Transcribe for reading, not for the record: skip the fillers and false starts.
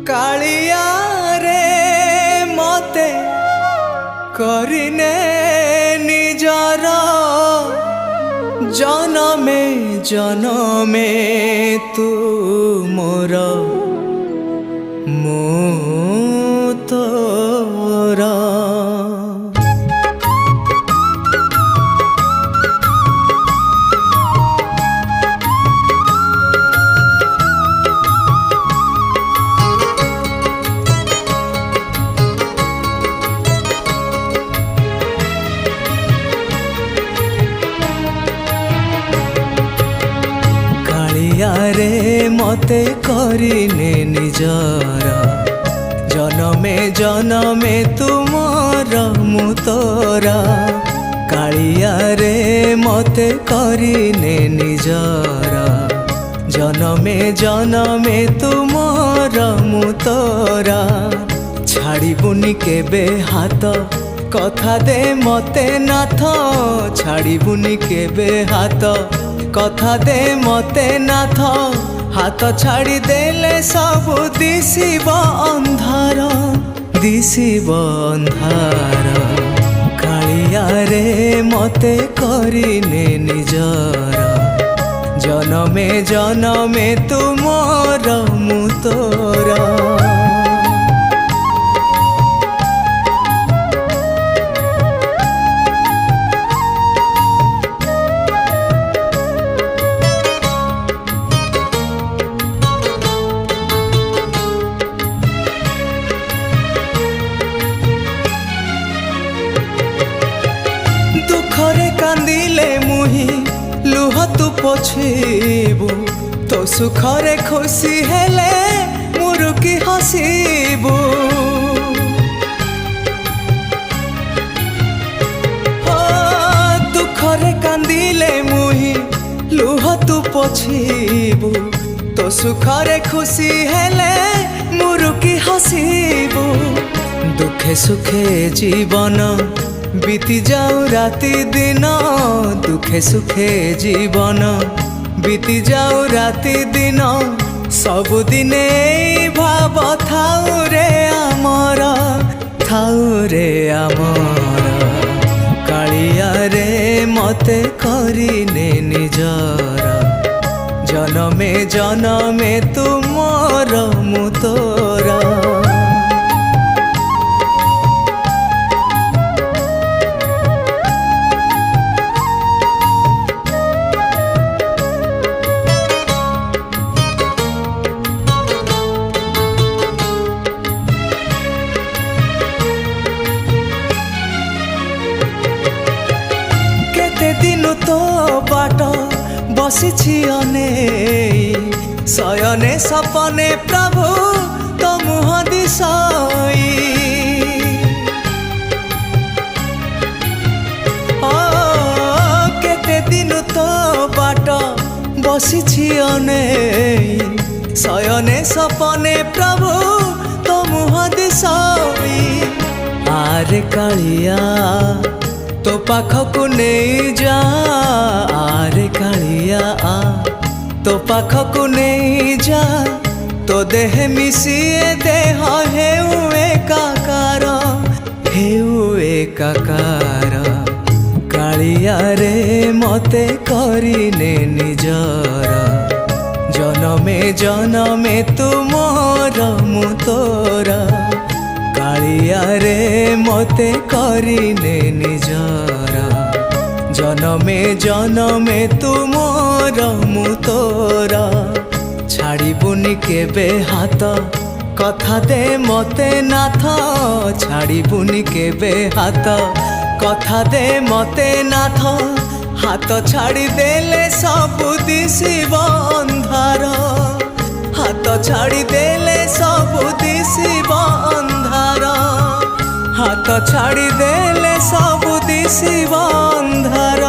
कालिया रे मते करिने निजर जनमे जनमे तू मोर मो तोरा। रे मते करिने निजर जनमे जनमे तुमर मु तोरा। कालिया रे मते करिने निजर जनमे जनमे तुमर मु तोरा। छाड़बुनि केबे हाथ कथा दे मते नाथ। छाड़बुनि केबे हाथ कथा दे मते नाथ। हाथ छाड़ी देले सब दिशिब अंधार दिशिब अंधार। कालिया रे मते करिने निजर जनमे जनमे तुमर मु तोरा। दुखरे कांदिले मुही लुह तू पोछिबू। तो सुखरे खुशी हेले मुरुकी हसीबू। दुखरे कांदिले मुही लुह तू पोछिबू। तो सुखरे खुशी हेले मुरुकी हसीबू। दुखे सुखे जीवन बीती जाऊ राति दिन। दुखे सुखे जीवन बीती जाऊ राति दिन। सबुदिने भाव थाऊ रे आमर थाऊ रे आमर। कालिया रे मते करिने निजर जनमे जनमे तुमर मु तोरा। दिन तो बाट बसी अनेई शयने सपने प्रभु तो मुह दिशाई। केते दिन तो बाट बसी अनेई शयने सपने प्रभु तो मुह दिशाई। आरे कालिया तो पाखकु नहीं जा। आरे कालिया तो पाखकु नहीं जा। तो देह मिसिए देह हेउ एकाकार हेउ एकाकार। कालिया रे मते करिने निजर जनमे जनमे तुमर मु तोरा। कालिया रे मते करिने निजर जनमे जनमे तुमर मु तोरा। छाड़बुनि केबे हाथ कथा दे मते नाथ। छाड़बुनि केबे हाथ कथा दे मते नाथ। हाथ छाड़ी देले सब दिशिब अंधार। हाथ छाड़ी देले सब दिशिब अंधार। हाथ छाड़ी देले सब दिशिब अंधार।